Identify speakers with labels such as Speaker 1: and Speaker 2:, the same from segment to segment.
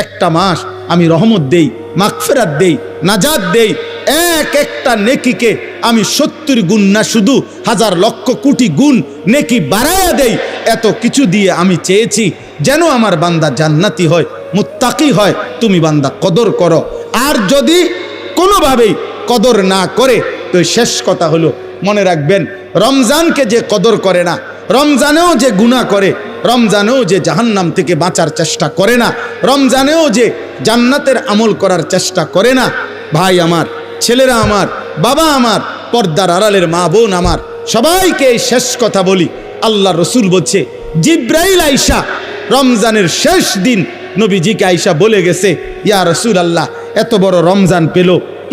Speaker 1: একটা মাস আমি রহমত দেই, মাগফিরাত দেই, নাজাত দেই। এক একটা নেকিকে আমি 70 গুণ না, শুধু হাজার লক্ষ কোটি গুণ নেকি বাড়ায়া দেই। এত কিছু দিয়ে আমি চেয়েছি যেন আমার বান্দা জান্নাতি হয়, মুত্তাকি হয়। তুমি বান্দা কদর করো। আর যদি কোনোভাবেই কদর না করে, তো শেষ কথা হলো, মনে রাখবেন, রমজানকে যে কদর করে না, রমজানেও যে গুনাহ করে, রমজানেও যে জাহান্নাম থেকে বাঁচার চেষ্টা করে না, রমজানেও যে জান্নাতের আমল করার চেষ্টা করে না, ভাই আমার, ছেলেরা আমার, বাবা আমার, পর্দার আড়ালের মা বোন আমার, সবাইকে এই শেষ কথা বলি। আল্লাহ রসুল বলছে, জিব্রাইল আইসা রমজানের শেষ দিন নবীজিকে আইসা বলে গেছে, ইয়া রসুল আল্লাহ, এত বড় রমজান পেল,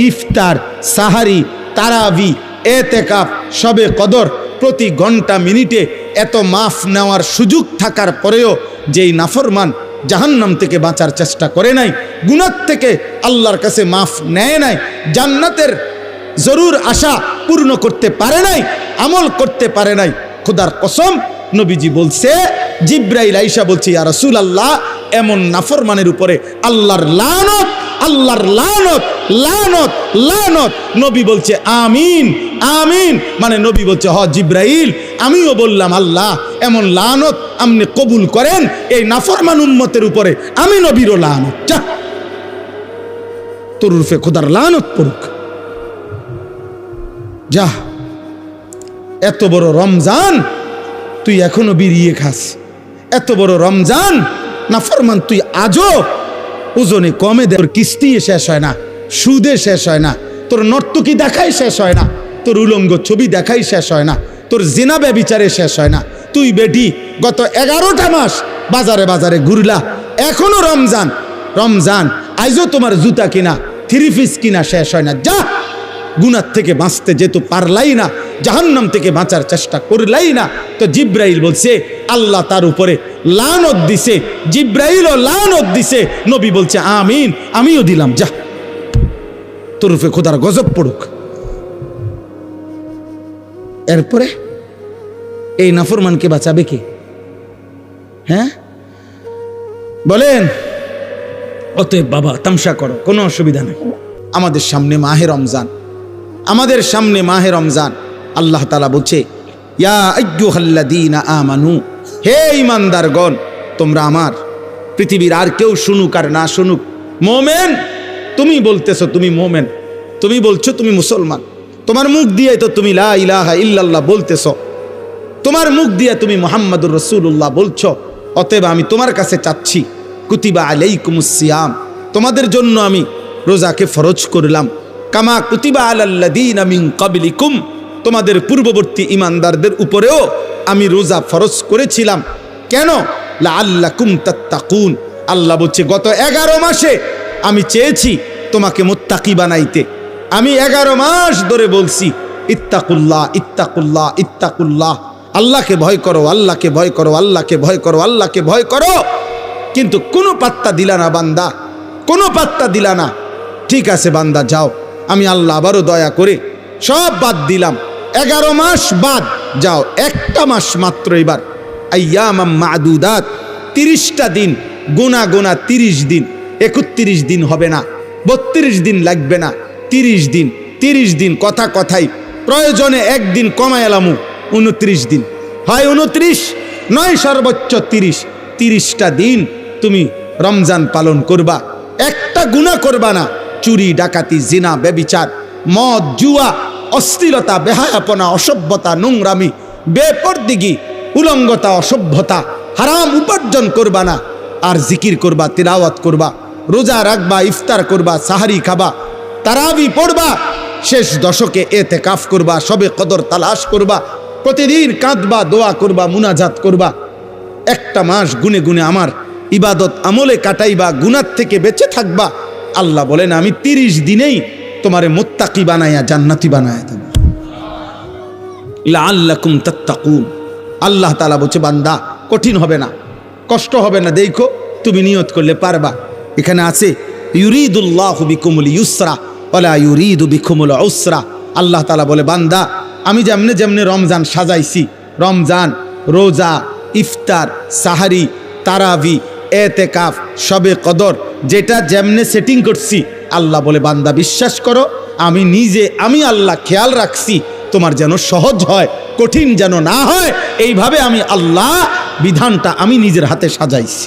Speaker 1: ইফতার, সাহারি, তারাবি, এতেকাফ, শবে কদর, প্রতি ঘন্টা মিনিটে এত মাফ নেওয়ার সুযোগ থাকার পরেও যেই নাফরমান জাহান্নাম থেকে বাঁচার চেষ্টা করে নাই, গুনাহ থেকে আল্লাহর কাছে মাফ নেয় নাই, জান্নাতের জরুর আশা পূর্ণ করতে পারে নাই, আমল করতে পারে নাই, খোদার কসম নবীজি বলছে, জিব্রাইল আইসা বলছে, ইয়া রাসূলুল্লাহ, এমন নাফরমানের উপরে আল্লাহর লানত, আল্লাহর লানত, লানত, লানত। নবী বলছে আমিন, আমিন। মানে নবী বলছে, হ জিব্রাইল, আমিও বললাম আল্লাহ এমন লানত আপনি কবুল করেন এই নাফরমান উম্মতের উপরে, আমি নবীরও লানত, যা তোর রূপে খোদার লানত পড়ুক, যা। এত বড় রমজান তুই এখনো বিড়িয়ে খাস, এত বড় রমজান নাফরমান তুই আজও ওজনে কমে দে, তোর কিস্তি শেষ হয় না, সুদে শেষ হয় না, তোর নর্তকী দেখাই শেষ হয় না, তোর উলঙ্গ ছবি দেখাই শেষ হয় না, তোর জিনা ব্যভিচারে শেষ হয় না। তুই বেটি গত 11টা মাস বাজারে বাজারে ঘুরলা, এখনো রমজান, রমজান আইজও তোমার জুতা কিনা, 3 পিস কিনা শেষ হয় না, যা। গুনাহ থেকে বাঁচতে যেহেতু পারলাই না, জাহান্নাম থেকে বাঁচার চেষ্টা করলাই না, তো জিব্রাইল বলছে আল্লাহ তার উপরে লানত দিছে, জিব্রাইলও লানত দিছে। নবী বলছে আমিন, আমিও দিলাম, যা তোর উপরে খোদার গজব পড়ুক। এরপরে এই নাফরমানকে বাঁচাবে কে? হ্যাঁ বলেন? অতএব বাবা, তামসা করো, কোনো অসুবিধা নেই। আমাদের সামনে মাহে রমজান, আমাদের সামনে মাহে রমজান। আল্লাহ তাআলা বলছে, ইয়া আইয়ুহাল্লাযীনা আমানু, হে ঈমানদারগণ, তোমরা আমার, পৃথিবীর আর কেউ শুনুক আর না শুনুক, মোমেন, তুমি বলতেছো তুমি মোমেন, তুমি বলছো তুমি মুসলমান, তোমার মুখ দিয়ে তো তুমি লা ইলাহা ইল্লাল্লাহ বলতেছো, তোমার মুখ দিয়ে তুমি মুহাম্মাদুর রাসূলুল্লাহ বলছো। অতএব আমি তোমার কাছে চাচ্ছি, কুতিবা আলাইকুমুস সিয়াম, তোমাদের জন্য আমি রোজাকে ফরজ করলাম, কামা কুতিবা আলাল্লাযীনা মিন ক্বাবলিকুম, তোমাদের পূর্ববর্তী ঈমানদারদের উপরেও আমি রোজা ফরজ করেছিলাম। কেন? লাআল্লাকুম তাত্তাকুন। আল্লাহ বলছে, গত 11 মাসে আমি চেয়েছি তোমাকে মুত্তাকি বানাইতে। আমি 11 মাস ধরে বলছি, ইত্তাকুল্লাহ, ইত্তাকুল্লাহ, ইত্তাকুল্লাহ, আল্লাহকে ভয় করো, আল্লাহকে ভয় করো, আল্লাহকে ভয় করো, আল্লাহকে ভয় করো। কিন্তু কোনো পাত্তা দিলা না বান্দা, কোনো পাত্তা দিলা না। ঠিক আছে বান্দা, যাও, আমি আল্লাহ আবারও দয়া করে সব বাদ দিলাম, 11 মাস বাদ, যাও, একটা মাস মাত্র এবার, আইয়ামাম মাদুদাত, 30টা দিন, গোনা গোনা 30 দিন, 31 দিন হবে না, 32 দিন লাগবে না, 30 দিন, 30 দিন, কথা কথাই, প্রয়োজনে একদিন কমায় এলামু, 29 দিন, হয় 29 নয় সর্বোচ্চ 30, 30টা দিন তুমি রমজান পালন করবা, একটা গুনাহ করবা না, চুরি, ডাকাতি, জিনা, ব্যভিচার, মদ, জুয়া, অশ্লীলতা, বেহায়াপনা, অসভ্যতা, নোংরামি, বেপরদিগি, উলঙ্গতা, অসভ্যতা, হারাম উপার্জন করবা না। আর জিকির করবা, তিলাওয়াত করবা, রোজা রাখবা, ইফতার করবা, সাহারি খাবা, তারাবি পড়বা, শেষ দশকে এতেকাফ করবা, শবে কদর তালাশ করবা, প্রতিদিন কাঁদবা, দোয়া করবা, মুনাজাত করবা, একটা মাস গুনে গুনে আমার ইবাদত আমলে কাটাইবা, গুনাহ থেকে বেঁচে থাকবা। আল্লাহ বলেন, আমি 30 দিনেই তোমারে মুত্তাকি বানায়া জান্নাতি বানায়া দেব, লাআল্লাকুম তাত্তাকুন। আল্লাহ তাআলা বলছে, বান্দা কঠিন হবে না, কষ্ট হবে না, দেখো তুমি নিয়ত করলে পারবা। এখানে আছে, ইউরিদুল্লাহু বিকুমুল ইউসরা ওয়ালা ইউরিদু বিকুমুল উসরা। আল্লাহ তাআলা বলে, বান্দা আমি যেমনে যেমনে রমজান সাজাইছি, রমজান, রোজা, ইফতার, সাহারি, তারাবি, এতেকাফ, শবে কদর, যেটা যেমনে সেটিং করছি, আল্লাহ বলে বান্দা বিশ্বাস করো, আমি আল্লাহ খেয়াল রাখছি তোমার যেন সহজ হয়, কঠিন যেন না হয়। এইভাবে আমি আল্লাহ বিধানটা আমি নিজের হাতে সাজাইছি।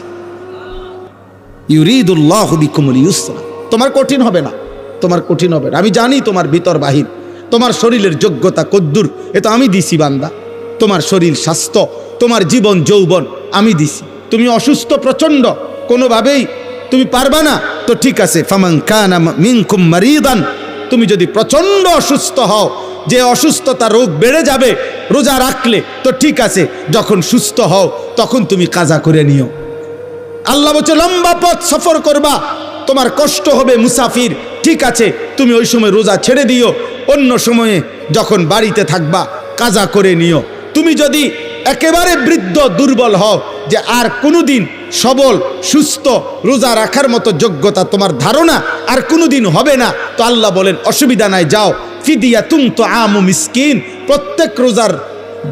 Speaker 1: ইউরিদুল্লাহু বিকুমুল ইউসরা, তোমার কঠিন হবে না, তোমার কঠিন হবে না। আমি জানি তোমার ভিতর বাহির, তোমার শরীরের যোগ্যতা কদ্দুর, এ তো আমি দিছি বান্দা। তোমার শরীর স্বাস্থ্য, তোমার জীবন যৌবন আমি দিছি। তুমি অসুস্থ প্রচণ্ড, কোনোভাবেই তুমি পারবা না, তো ঠিক আছে, ফামান কানা মিনকুম মারিদান, তুমি যদি প্রচণ্ড অসুস্থ হও, যে অসুস্থতা রোগ বেড়ে যাবে রোজা রাখলে, তো ঠিক আছে, যখন সুস্থ হও তখন তুমি কাজা করে নিও। আল্লাহ বলছে লম্বা পথ সফর করবা, তোমার কষ্ট হবে মুসাফির, ঠিক আছে, তুমি ওই সময় রোজা ছেড়ে দিও, অন্য সময়ে যখন বাড়িতে থাকবা কাজা করে নিও। তুমি যদি একেবারে বৃদ্ধ দুর্বল হও, যে আর কোনোদিন সবল সুস্থ রোজা রাখার মতো যোগ্যতা তোমার ধারণা আর কোনোদিন হবে না, তো আল্লাহ বলেন অসুবিধা নাই, যাও ফিদিয়াতুন তুআমু মিসকিন, প্রত্যেক রোজার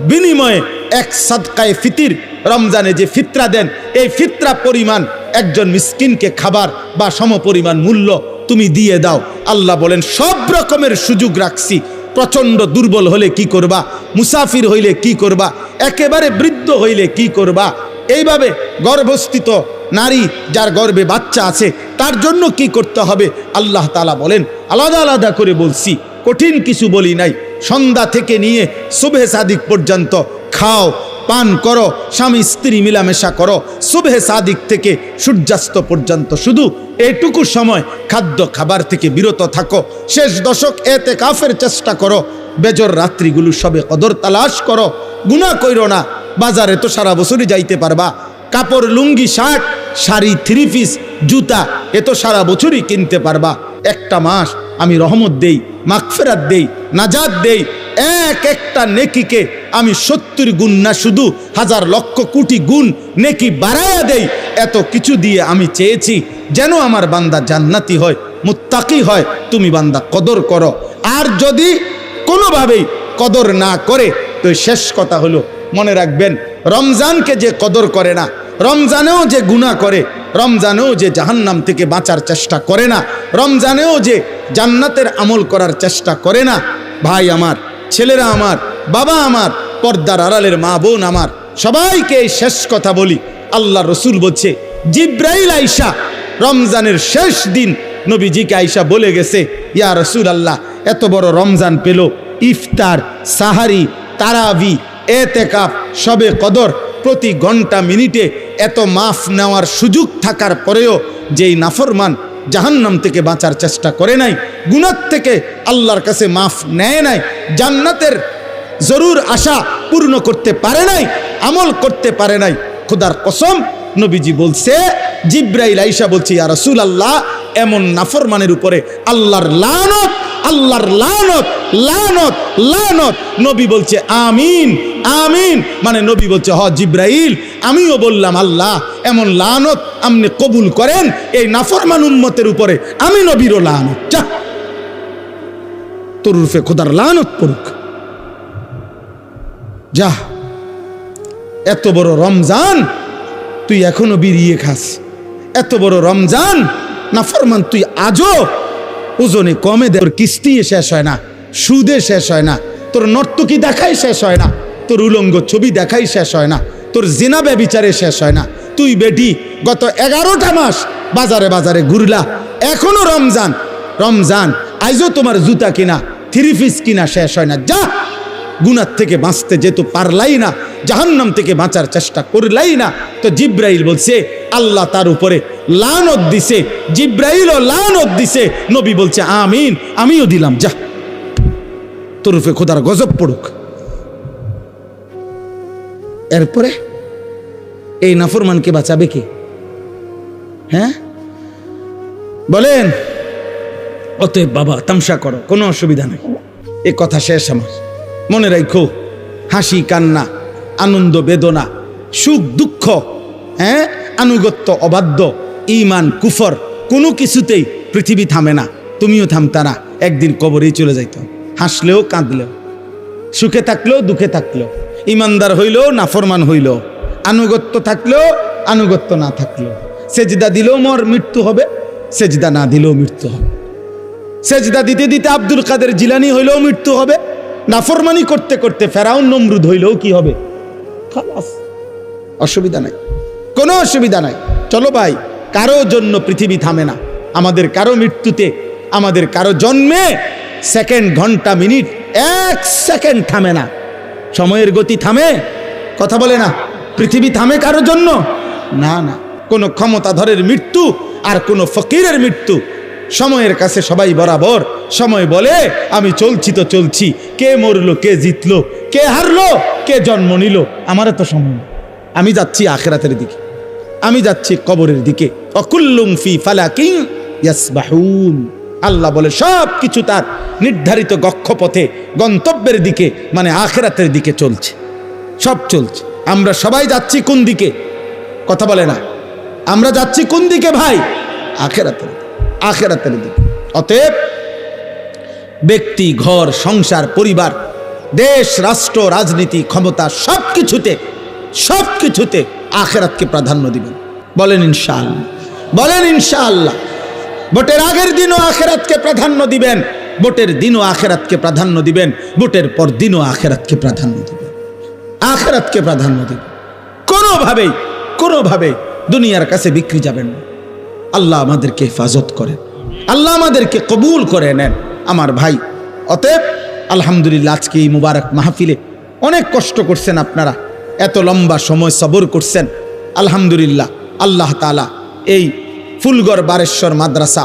Speaker 1: বিনিময়ে এক সাদকায়ে ফিতির, রমজানে যে ফিতরা দেন এই ফিতরা পরিমাণ একজন মিসকিনকে খাবার বা সমপরিমাণ মূল্য তুমি দিয়ে দাও। আল্লাহ বলেন সব রকমের সুযোগ রাখছি, প্রচণ্ড দুর্বল হলে কি করবা, মুসাফির হইলে কি করবা, একেবারে বৃদ্ধ হইলে কি করবা, এইভাবে গর্ভস্থিত নারী যার গর্ভে বাচ্চা আছে তার জন্য কি করতে হবে আল্লাহ তাআলা বলেন, আলাদা আলাদা করে বলছি, কঠিন কিছু বলি নাই। সন্ধ্যা থেকে নিয়ে সুবহে সাদিক পর্যন্ত খাও, পান করো, স্বামী স্ত্রী মিলামেশা করো, সুবহে সাদিক থেকে সূর্যাস্ত পর্যন্ত শুধু এইটুকু সময় খাদ্য খাবার থেকে বিরত থাকো। শেষ দশক এতেকাফের চেষ্টা করো, বেজর রাত্রিগুলো সবে কদর তালাশ করো, গুনাহ কইরো না। বাজারে তো সারা বছরই যাইতে পারবা, কাপড় লুঙ্গি শার্ট শাড়ি থ্রি পিস জুতা এ তো সারা বছরই কিনতে পারবা। একটা মাস আমি রহমত দেই, মাগফিরাত দেই, নাজাত দেই, এক একটা নেকিকে আমি 70 গুণ না শুধু হাজার লক্ষ কোটি গুণ নেকি বাড়ায়া দেই। এত কিছু দিয়ে আমি চেয়েছি যেন আমার বান্দা জান্নাতি হয়, মুত্তাকি হয়। তুমি বান্দা কদর করো, আর যদি কোনোভাবেই কদর না করে তো শেষ কথা হলো মনে রাখবেন, রমজানকে যে কদর করে না, রমজানেও যে গুনাহ করে, রমজানেও যে জাহান্নাম থেকে বাঁচার চেষ্টা করে না, রমজানেও যে জান্নাতের আমল করার চেষ্টা করে না, ভাই আমার, ছেলেরা আমার, বাবা আমার, পর্দার আড়ালের মা বোন আমার, সবাইকে এই শেষ কথা বলি। আল্লাহ রসুল বলছে, জিব্রাইল আইসা রমজানের শেষ দিন নবীজিকে আইসা বলে গেছে, ইয়া রসুল আল্লাহ, এত বড় রমজান পেল, ইফতার, সাহারি, তারাবি, এতেকাফ, শবে কদর, প্রতি ঘন্টা মিনিটে এত মাফ নেওয়ার সুযোগ থাকার পরেও যেই নাফরমান জাহান্নাম থেকে বাঁচার চেষ্টা করে নাই, গুনাহ থেকে আল্লাহর কাছে মাফ নেয় নাই, জান্নাতের জরুর আশা পূর্ণ করতে পারে নাই, আমল করতে পারে নাই, খোদার কসম নবীজি বলছে, জিব্রাইল আইসা বলছে, ইয়া রাসূলুল্লাহ, এমন নাফরমানের উপরে আল্লাহর লানত, আল্লাহর লানত, লানত, লানত। নবী বলছে আমিন, আমিন, মানে নবী বলছে হ জিব্রাইল, আমিও বললাম আল্লাহ এমন লানত আপনি কবুল করেন এই নাফরমান উম্মতের উপরে, আমি নবীরও লানত, যা তোর রূপে খোদার লানত পড়ুক, যা। এত বড় রমজান তুই এখনো বিড়িয়ে খাস, এত বড় রমজান নাফরমান তুই আজও ওজনে কমে দে, তোর কিস্তি শেষ হয় না, সুদে শেষ হয় না, তোর নর্তকী দেখাই শেষ হয় না, তোর উলঙ্গ ছবি দেখাই শেষ হয় না, তোর জিনা ব্যভিচারে শেষ হয় না। তুই বেটি গত 11টা মাস বাজারে বাজারে ঘুরলা, এখনো রমজান, রমজান আইজও তোমার জুতা কিনা থ্রি পিস কিনা শেষ হয় না, যা। গুনাহ থেকে বাঁচতে যেহেতু পারলাই না, জাহান্নাম থেকে বাঁচার চেষ্টা করলাই না, তো জিব্রাইল বলছে আল্লাহ তার উপরে লানত দিছে, জিব্রাইলও লানত দিছে, নবী বলছে আমিন, আমিও দিলাম, যা তোর উপরে খোদার গজব পড়ুক। এরপরে এই নাফরমানকে বাঁচাবে কে? হ্যাঁ বলেন? অতএব বাবা তামসা করো, কোনো অসুবিধা নেই, এ কথা শেষ আমার। মনে রাখো, হাসি কান্না, আনন্দ বেদনা, সুখ দুঃখ, হ্যাঁ, আনুগত্য অবাধ্য, ঈমান কুফর, কোনো কিছুতেই পৃথিবী থামে না, তুমিও থামতা না, একদিন কবরেই চলে যাইত। হাসলেও কাঁদলেও, সুখে থাকলেও দুঃখে থাকলেও, ইমানদার হইলেও নাফরমান হইলেও, আনুগত্য থাকলেও আনুগত্য না থাকলো, সেজদা দিলেও মোর মৃত্যু হবে, সেজদা না দিলেও মৃত্যু হবে। সেজদা দিতে দিতে আব্দুল কাদের জিলানী হইলেও মৃত্যু হবে, নাফরমানি করতে করতে ফেরাউন নমরুদ হইলেও কি হবে? খালাস, অসুবিধা নাই, কোনো অসুবিধা নাই। চলো ভাই, কারো জন্য পৃথিবী থামে না। আমাদের কারো মৃত্যুতে, আমাদের কারো জন্মে সেকেন্ড, ঘন্টা, মিনিট, 1 সেকেন্ড থামে না। সময়ের গতি থামে? কথা বলে না। পৃথিবী থামে কারো জন্য? না না। কোনো ক্ষমতাধরের মৃত্যু আর কোনো ফকিরের মৃত্যু সময়ের কাছে সবাই বরাবর। সময় বলে আমি চলছি তো চলছি, কে মরলো, কে জিতলো, কে হারলো, কে জন্ম নিল, আমার তো সময় না। আমি যাচ্ছি আখিরাতের দিকে, আমি যাচ্ছি কবরের দিকে। অকুল্লুম ফি ফালাকিন ইয়াসবাহুন। আল্লাহ বলে সব কিছু তার নির্ধারিত গক্ষপথে, গন্তব্যের দিকে, মানে আখিরাতের দিকে চলছে, সব চলছে। আমরা সবাই যাচ্ছি কোন দিকে? কথা বলে না। আমরা যাচ্ছি কোন দিকে ভাই? আখিরাতের, আখিরাতের দিকে। অতএব ব্যক্তি, ঘর, সংসার, পরিবার, দেশ, রাষ্ট্র, রাজনীতি, ক্ষমতা, সব কিছুতে আখিরাতকে প্রাধান্য দিবেন। বলেন ইনশাআল্লাহ, বলেন ইনশাআল্লাহ। ভোটের আগের দিনও আখিরাতকে প্রাধান্য দিবেন, ভোটের দিনও আখিরাতকে প্রাধান্য দিবেন, ভোটের পর দিনও আখিরাতকে প্রাধান্য দিবেন, আখিরাতকে প্রাধান্য দিবেন। কোনোভাবেই দুনিয়ার কাছে বিক্রি যাবেন না। আল্লাহ আমাদেরকে হেফাজত করেন, আল্লাহ আমাদেরকে কবুল করে নেন আমার ভাই। অতএব আলহামদুলিল্লাহ, আজকে এই মুবারক মাহফিলে অনেক কষ্ট করছেন আপনারা, এত লম্বা সময় সবর করছেন। আলহামদুলিল্লাহ, আল্লাহ তাআলা এই ফুলগড় বারেশ্বর মাদ্রাসা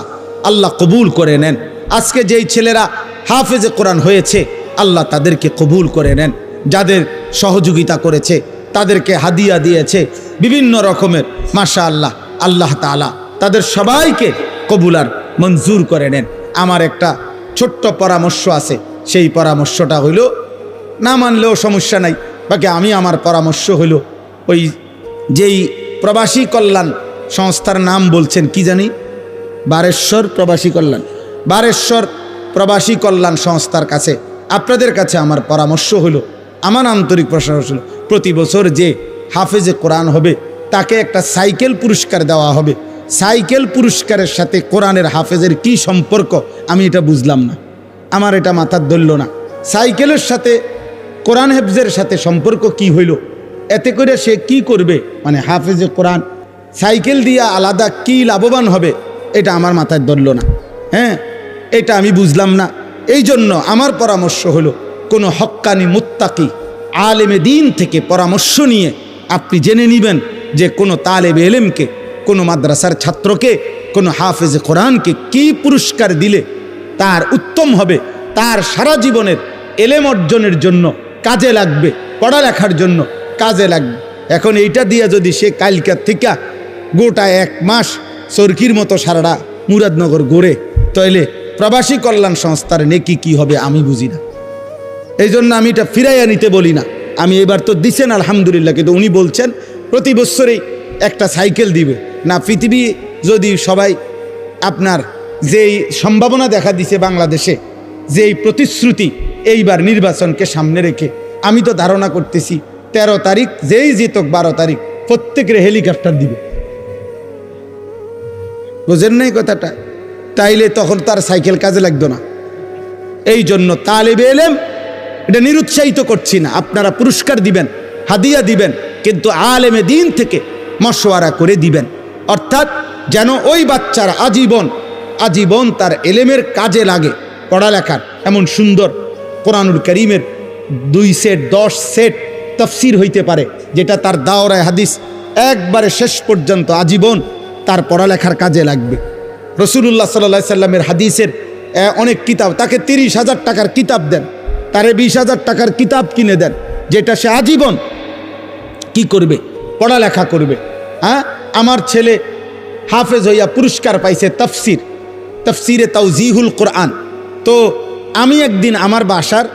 Speaker 1: আল্লাহ কবুল করে নেন। আজকে যেই ছেলেরা হাফেজে কোরআন হয়েছে, আল্লাহ তাদেরকে কবুল করে নেন। যাদের সহযোগিতা করেছে, তাদেরকে হাদিয়া দিয়েছে বিভিন্ন রকমের, মাশাআল্লাহ, আল্লাহ তাআলা তাদের সবাইকে কবুল আর মঞ্জুর করে নেন। আমার একটা ছোট্ট পরামর্শ আছে, সেই পরামর্শটা হইল, না মানলেও সমস্যা নাই, বাকি আমি আমার পরামর্শ হইল, ওই যেই প্রবাসী কল্যাণ সংস্থার নাম বলছেন কি জানি, বারেশ্বর প্রবাসী কল্যাণ, বারেশ্বর প্রবাসী কল্যাণ সংস্থার কাছে, আপনাদের কাছে আমার পরামর্শ হলো, আমার আন্তরিক প্রশংসা হলো, প্রতি বছর যে হাফেজে কোরআন হবে তাকে একটা সাইকেল পুরস্কার দেওয়া হবে। সাইকেল পুরস্কারের সাথে কোরআনের হাফেজের কি সম্পর্ক আমি এটা বুঝলাম না, আমার এটা মাথার ধরল না। সাইকেলের সাথে কোরআন হেফজের সাথে সম্পর্ক কি হইল? এতে করে সে কি করবে, মানে হাফেজে কোরআন সাইকেল দিয়া আলাদা কি লাভবান হবে, এটা আমার মাথায় ধরল না। হ্যাঁ, এটা আমি বুঝলাম না। এই জন্য আমার পরামর্শ হলো, কোনো হক্কানি মুত্তাকি আলেমে দিন থেকে পরামর্শ নিয়ে আপনি জেনে নেবেন যে কোনো তালেবে এলেমকে, কোনো মাদ্রাসার ছাত্রকে, কোনো হাফেজে কোরআনকে কি পুরস্কার দিলে তার উত্তম হবে, তার সারা জীবনের এলেম অর্জনের জন্য কাজে লাগবে, পড়ালেখার জন্য কাজে লাগবে। এখন এইটা দিয়ে যদি সে কালকার থেকে গোটা 1 মাস সরকির মতো সারাটা মুরাদনগর গড়ে, তাইলে প্রবাসী কল্যাণ সংস্থার নেকি কি হবে আমি বুঝি না। এই জন্য আমি এটা ফিরাইয়া নিতে বলি না। আমি এবার তো দিছেন আলহামদুলিল্লাহ, কিন্তু উনি বলছেন প্রতি বছরেই একটা সাইকেল দিবে না। পৃথিবী যদি সবাই আপনার যেই সম্ভাবনা দেখা দিছে বাংলাদেশে, যেই প্রতিশ্রুতি এইবার নির্বাচনকে সামনে রেখে, আমি তো ধারণা করতেছি 13 তারিখ যেই জিতক 12 তারিখ প্রত্যেকের হেলিকপ্টার দিবে। বুঝেন নাই কথাটা? তাইলে তখন তার সাইকেল কাজে লাগতো না। এই জন্য তালেবে এলেম, এটা নিরুৎসাহিত করছি না, আপনারা পুরস্কার দিবেন, হাদিয়া দিবেন, কিন্তু আলেমে দিন থেকে মশওয়ারা করে দিবেন, অর্থাৎ যেন ওই বাচ্চার আজীবন তার এলেমের কাজে লাগে। পড়ালেখার এমন সুন্দর কোরআনুল কারীমের 2 সেট 10 সেট তাফসীর হইতে পারে, যেটা তার দাওরায়ে হাদিস একবারে শেষ পর্যন্ত আজীবন তার পড়ালেখার কাজে লাগবে। রাসূলুল্লাহ সাল্লাল্লাহু আলাইহি সাল্লামের হাদিসের অনেক কিতাব, তাকে 30,000 টাকার কিতাব দেন, তারে 20,000 টাকার কিতাব কিনে দেন, যেটা সে আজীবন কি করবে, পড়ালেখা করবে। হ্যাঁ, আমার ছেলে হাফেজ হইয়া পুরস্কার পাইছে তাফসিরে তাওজিহুল কোরআন। তো আমি একদিন আমার বাসার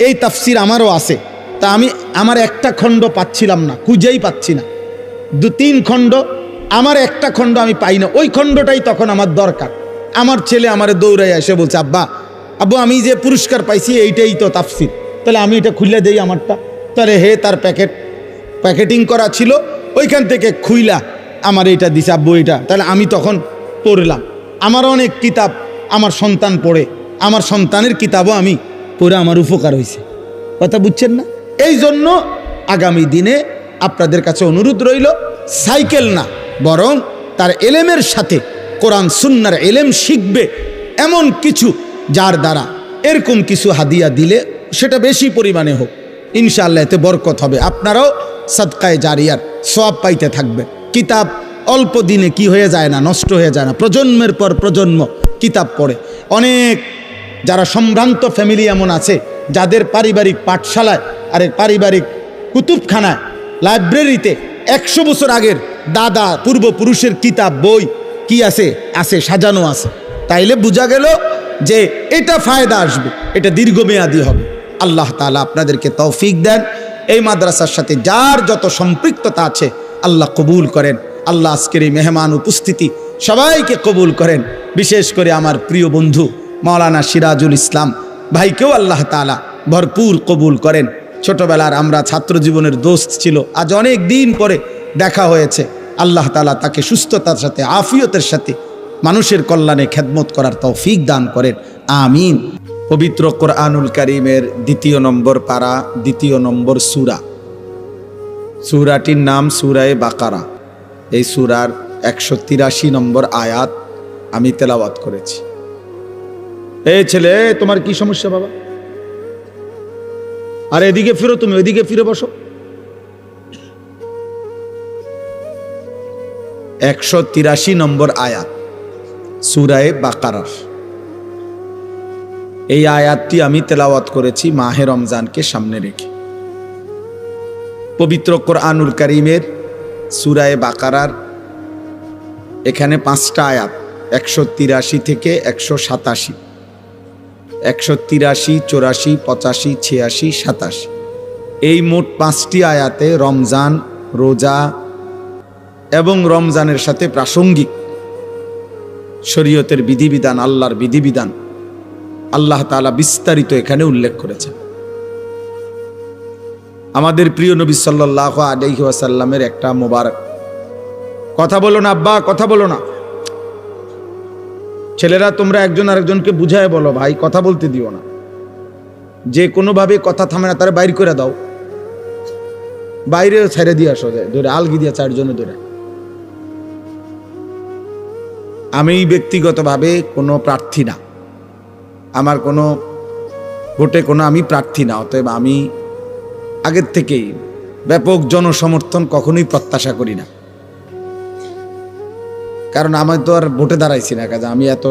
Speaker 1: এই তাফসির আমারও আছে, তা আমি আমার একটা খণ্ড পাচ্ছিলাম না, খুঁজেই পাচ্ছি না। 2-3 খণ্ড, আমার একটা খণ্ড আমি পাই না, ওই খণ্ডটাই তখন আমার দরকার। আমার ছেলে আমারে দৌড়াই এসে বলছে, আব্বু আমি যে পুরস্কার পাইছি এইটাই তো তাফসির, তাহলে আমি এটা খুলে দেই আমারটা। তাহলে হে, তার প্যাকেটিং করা ছিল, ওইখান থেকে খুইলা আমার এটা দিছে আব্বু এটা, তাহলে আমি তখন পড়লাম। আমার অনেক কিতাব আমার সন্তান পড়ে, আমার সন্তানের কিতাবও আমি পড়ে আমার উপকার হয়েছে। কথা বুঝছেন না? এই জন্য আগামী দিনে আপনাদের কাছে অনুরোধ রইল, সাইকেল না বরং তার এলেমের সাথে কোরআন সুন্নাহর এলেম শিখবে এমন কিছু, যার দ্বারা এরকম কিছু হাদিয়া দিলে সেটা বেশি পরিমাণে হোক, ইনশাআল্লাহ এতে বরকত হবে। আপনারাও সাদকায়ে জারিয়ার সওয়াব পাইতে থাকবে। কিতাব অল্প দিনে কি হয়ে যায় না, নষ্ট হয়ে যায় না, প্রজন্মের পর প্রজন্ম কিতাব পড়ে। অনেক যারা সম্ভ্রান্ত ফ্যামিলি এমন আছে যাদের পারিবারিক পাঠশালায় আরে পারিবারিক কুতুবখানায় লাইব্রেরিতে 100 বছর আগের দাদা পূর্বপুরুষের কিতাব বই কি আছে আছে সাজানো আছে। তাইলে বোঝা গেল যে এটা ফায়দা আসবে, এটা দীর্ঘমেয়াদী হবে। আল্লাহ তাআলা আপনাদেরকে তৌফিক দেন। এই মাদ্রাসার সাথে যার যত সম্পৃক্ততা আছে আল্লাহ কবুল করেন। আল্লাহ আজকের এই মেহমান উপস্থিতি সবাইকে কবুল করেন। বিশেষ করে আমার প্রিয় বন্ধু মাওলানা সিরাজুল ইসলাম ভাইকেও আল্লাহ তাআলা ভরপুর কবুল করেন। ছোটবেলার আমরা ছাত্র জীবনের দোস্ত ছিল, আজ অনেক দিন পরে দেখা হয়েছে। আল্লাহ তাআলা তাকে সুস্থতার সাথে আফিয়তের সাথে মানুষের কল্যাণে খেদমত করার তৌফিক দান করেন, আমিন। পবিত্র কোরআনুল কারীমের 2 নম্বর পারা 2 নম্বর সূরা, সূরাটির নাম সূরায়ে বাকারা। এই সূরার 183 নম্বর আয়াত আমি তেলাওয়াত করেছি। এই ছেলে, তোমার কি সমস্যা বাবা? আর এদিকে ফিরো, তুমি ওইদিকে ফিরে বসো। 183 নম্বর আয়াত সূরায়ে বাকারার। এই আয়াতটি আমি তেলাওয়াত করেছি মাহে রমজানকে সামনে রেখে। পবিত্র কোরআনুল কারীমের সূরায়ে বাকারার এখানে 5টা আয়াত, 183 থেকে 187, 183, 84, 85, 86, 87। এই মোট 5টি আয়াতে রমজান, রোজা এবং রমজানের সাথে প্রাসঙ্গিক শরীয়তের বিধিবিধান, আল্লাহর বিধিবিধান আল্লাহ তাআলা বিস্তারিত এখানে উল্লেখ করেছেন। আমাদের প্রিয় নবী সাল্লাল্লাহু আলাইহি ওয়াসাল্লামের একটা মোবারক কথা বলো না আব্বা, কথা বলো না। ছেলেরা তোমরা একজন আরেকজনকে বুঝায় বলো, ভাই কথা বলতে দিও না। যে কোনোভাবে কথা থামে না তারা বাইর করে দাও, বাইরে ছেড়ে দিয়ে আসো, ধরে আলগি দিয়া 4 জনে ধরে। আমি ব্যক্তিগতভাবে কোনো প্রার্থী না, আমার কোনো ভোটে কোনো আমি প্রার্থী না, অতএব আমি আগের থেকেই ব্যাপক জনসমর্থন কখনোই প্রত্যাশা করি না। কারণ আমি তো আর ভোটে দাঁড়াইছি না, কাজে আমি এত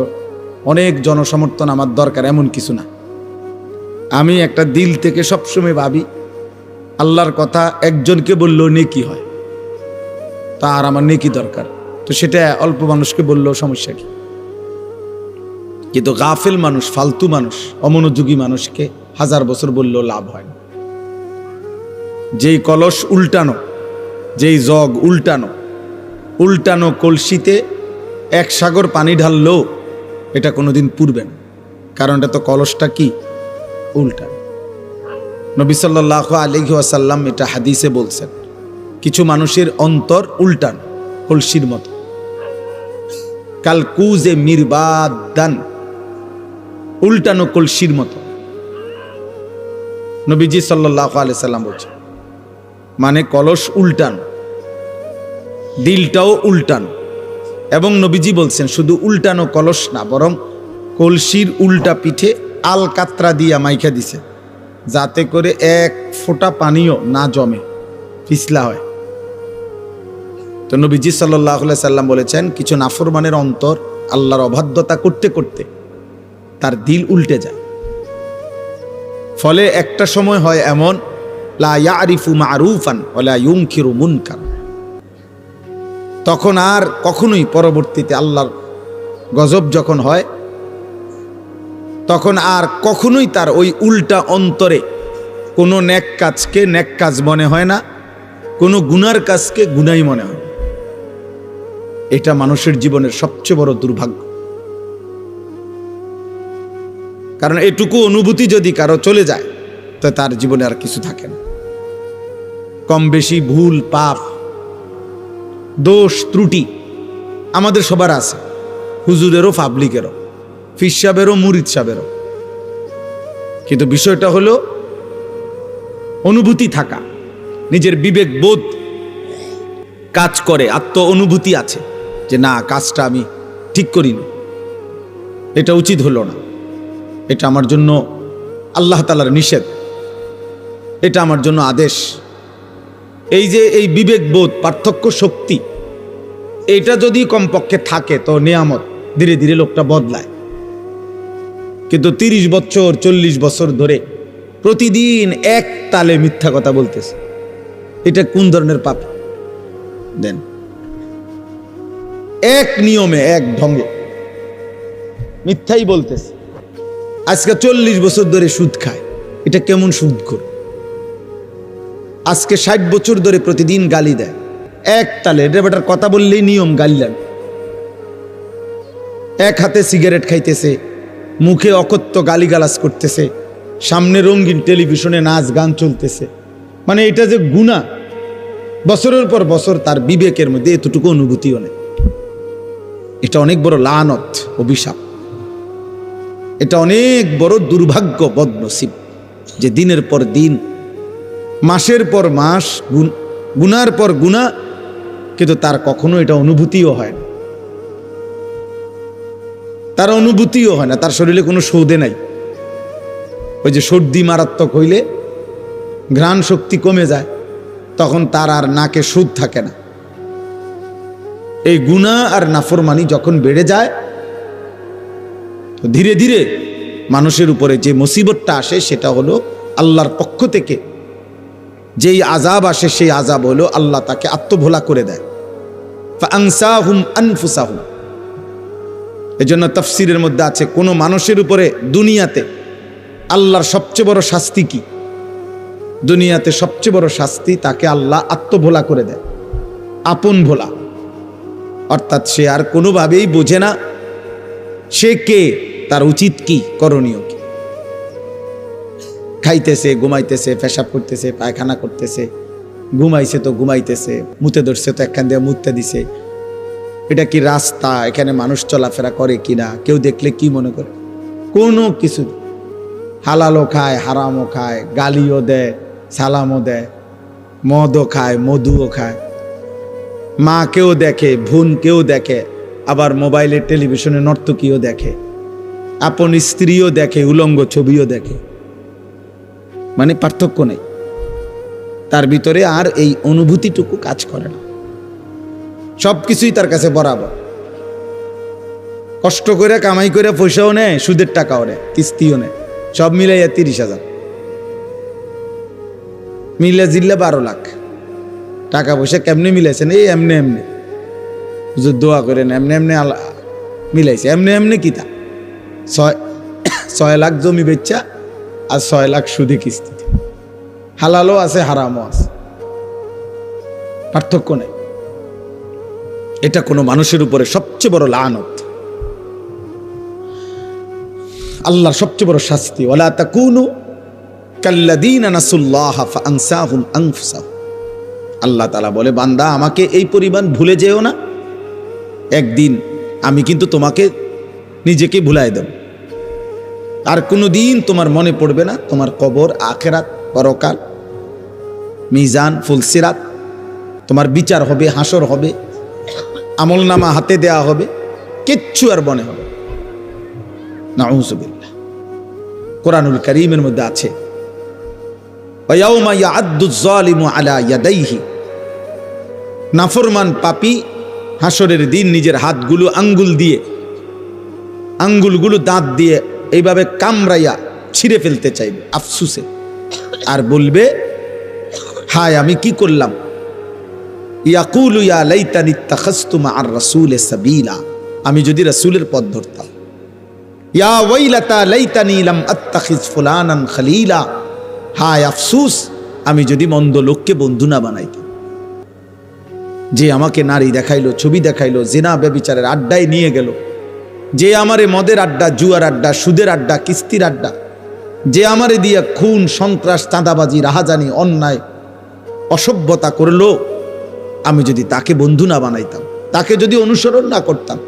Speaker 1: অনেক জনসমর্থন আমার দরকার এমন কিছু না। আমি একটা দিল থেকে সবসময় ভাবি আল্লাহর কথা একজনকে বললেও নেকি হয়, তার আমার নেকি দরকার, তো সেটা অল্প মানুষকে বললেও সমস্যা কি? কিন্তু গাফেল মানুষ, ফালতু মানুষ, অমনোযোগী মানুষকে 1000 বছর বললেও লাভ হয় না। যেই কলস উল্টানো, যেই জগ উল্টানো, উল্টানো কলসিতে 1 সাগর পানি ঢাললেও এটা কোনোদিন পুরবে না, কারণ এটা তো কলসটা কি উল্টানো। নবী সাল্লাল্লাহু আলাইহি ওয়াসাল্লাম এটা হাদিসে বলছেন, কিছু মানুষের অন্তর উল্টানো কলসির মতো, কালকুজে মিরবাদান, উল্টানো কলসির মতো। নবীজি সাল্লাল্লাহু আলাইহি সাল্লাম বলছেন, মানে কলস উল্টানো, দিলটাও উল্টানো। এবং নবীজি বলছেন শুধু উল্টানো কলস না, বরং কলসির উল্টা পিঠে আলকাতরা দিয়া মাইখা দিছে, যাতে করে 1 ফোঁটা পানিও না জমে, পিছলা হয়। তো নবীজি সাল্লাল্লাহু আলাইহি সাল্লাম বলেছেন, কিছু নাফরমানের অন্তর আল্লাহর অবাধ্যতা করতে করতে তার দিল উল্টে যায়। ফলে একটা সময় হয় এমন, লা ইয়ারিফু মারুফান ওয়ালা ইউনকিরু মুনকার, তখন আর কখনোই পরবর্তীতে আল্লাহর গজব যখন হয়, তখন আর কখনোই তার ওই উল্টা অন্তরে কোনো নেক কাজকে নেক কাজ মনে হয় না, কোনো গুনার কাজকে গুনাই মনে হয়। এটা মানুষের জীবনের সবচেয়ে বড় দুর্ভাগ্য। কারণ এটুকু অনুভূতি যদি কারো চলে যায়, তো তার জীবনে আর কিছু থাকে না। কম বেশি ভুল পাপ দোষ ত্রুটি আমাদের সবার আছে, হুজুরেরও পাবলিকেরও, ফির সাহেবেরও মুরিদ সাহেবেরও। কিন্তু বিষয়টা হলো অনুভূতি থাকা, নিজের বিবেক বোধ কাজ করে, আত্ম অনুভূতি আছে যে না, কাজটা আমি ঠিক করিনি, এটা উচিত হলো না, এটা আমার জন্য আল্লাহ তাআলার নিষেধ, এটা আমার জন্য আদেশ। এই যে এই বিবেক বোধ, পার্থক্য শক্তি, এটা যদি কমপক্ষে থাকে তো নিয়ামত, ধীরে ধীরে লোকটা বদলায়। কিন্তু 30 বছর 40 বছর ধরে প্রতিদিন এক তালে মিথ্যা কথা বলতেছে, এটা কোন ধরনের পাপ? দেন এক নিয়মে এক ঢঙ্গে মিথ্যাই বলতেছে, আজকে 40 বছর ধরে সুদ খায়, এটা কেমন সুদ খোর? আজকে 60 বছর ধরে প্রতিদিন গালি দেয় এক তালে, এটা বেটার কথা বললেই নিয়ম গালিলেন। এক হাতে সিগারেট খাইতেছে, মুখে অকথ্য গালিগালাজ করতেছে, সামনে রঙিন টেলিভিশনে নাচ গান চলতেছে, মানে এটা যে গুনাহ, বছরের পর বছর তার বিবেকের মধ্যে এতটুকু অনুভূতিও নেই। এটা অনেক বড় লানত, অভিশাপ, এটা অনেক বড় দুর্ভাগ্য, বদনসিব, যে দিনের পর দিন, মাসের পর মাস গুনার পর গুনাহ, কিন্তু তার কখনো এটা অনুভূতিও হয় না, তার অনুভূতিও হয় না, তার শরীরে কোনো সৌদে নাই। ওই যে সর্দি মারাত্মক হইলে ঘ্রাণ শক্তি কমে যায়, তখন তার আর নাকে সুদ থাকে না। এই গুনাহ আর নাফরমানি যখন বেড়ে যায়, তো ধীরে ধীরে মানুষের উপরে যে মুসিবতটা আসে সেটা হলো আল্লাহর পক্ষ থেকে যেই আযাব আসে, সেই আযাব হলো আল্লাহ তাকে আত্মভোলা করে দেয়। ফাআনসাহুম আনফুসাহুম। এজন্য তাফসীরের মধ্যে আছে, কোন মানুষের উপরে দুনিয়াতে আল্লাহর সবচেয়ে বড় শাস্তি কি? দুনিয়াতে সবচেয়ে বড় শাস্তি, তাকে আল্লাহ আত্মভোলা করে দেয়, আপন ভোলা। অর্থাৎ সে আর কোনোভাবেই বোঝে না সে কে, তার উচিত কি, করণীয় কি। খাইতেছে, ঘুমাইতেছে, পেশাব করতেছে, পায়খানা করতেছে, ঘুমাইছে তো ঘুমাইতেছে, মুতে ধরছে তো একখান দিয়ে মুততে দিছে, এটা কি রাস্তা, এখানে মানুষ চলাফেরা করে কিনা, কেউ দেখলে কি মনে করে, কোনো কিছু। হালালও খায়, হারামও খায়, গালিও দেয়, সালামও দেয়, মদও খায়, মধুও খায়, মাকেও দেখে, বোনকেও দেখে, আবার মোবাইলে টেলিভিশনে নর্তকীও দেখে, আপন স্ত্রীও দেখে, উলঙ্গ ছবিও দেখে, মানে পার্থক্য নেই তার ভিতরে, আর এই অনুভূতিটুকু কাজ করে না। সবকিছুই তার কাছে বরাবর, কষ্ট করে কামাই করে পয়সাও নেয়, সুদের টাকাও নেয়, কিস্তিও নেয়, সব মিলাইয়া 30,000, মিলে জিল্লে 12 লাখ টাকা পয়সা। কেমনে মিলাইছেন? এই এমনি এমনি, দোয়া করেন, এমনি এমনি মিলাইছে, এমনি এমনি কি তা 6 লাখ জমি বেচা আর 6 লাখ সুদে কিস্তিতে, হালালও আছে, হারামও আছে, পার্থক্য নেই। এটা কোনো মানুষের উপরে সবচেয়ে বড় লানত, আল্লাহর সবচেয়ে বড় শাস্তি। ওয়ালা তাকুনু কাল্লাযীনা নাসুল্লাহ ফাআনসাহুম আনফুসাহুম। আল্লাহ তাআলা বলে, বান্দা আমাকে এই পরিমাণ ভুলে যেও না, একদিন আমি কিন্তু তোমাকে নিজেকে ভুলাই দেব, আর কোনোদিন তোমার মনে পড়বে না তোমার কবর, আখিরাত, পরকাল, মিজান, ফুলসিরাত, তোমার বিচার হবে, হাসর হবে, আমলনামা হাতে দেয়া হবে, কিচ্ছু আর মনে হবে। নাউযুবিল্লাহ। কোরআনুল কারীমের মধ্যে আছে, ওয়ায়াউমা ইয়া'আদ্দুয যালিমু আলা ইয়াদাইহি। নাফরমান পাপী হাসরের দিন নিজের হাতগুলো আঙ্গুলগুলো দাঁত দিয়ে এইভাবে কামড়াইয়া ছিঁড়ে ফেলতে চাইবে আফসুসে, আর বলবে, হায় আমি কি করলাম। ইয়াকুলু ইয়া লাইতানি ইত্তাখাযতু মা'আর রাসূলি সাবিলা। আমি যদি রাসূলের পথ ধরতাম। ইয়া ওয়াইলাতা লাইতানি লাম আত্তাখিজ ফুলানান খলিলা। হায় আফসুস, আমি যদি মন্দ লোককে বন্ধু না বানাইতাম। যে আমাকে নারী দেখাইলো, ছবি দেখাইলো, জিনা ব্যভিচারের আড্ডায় নিয়ে গেল, যে আমারে মদের আড্ডা, জুয়ার আড্ডা, সুদের আড্ডা, কিস্তির আড্ডা, যে আমারে দিয়া খুন, সন্ত্রাস, চাঁদাবাজি, রাহাজানি, অন্যায়, অসভ্যতা করলো, আমি যদি তাকে বন্ধু না বানাইতাম, তাকে যদি অনুসরণ না করতাম,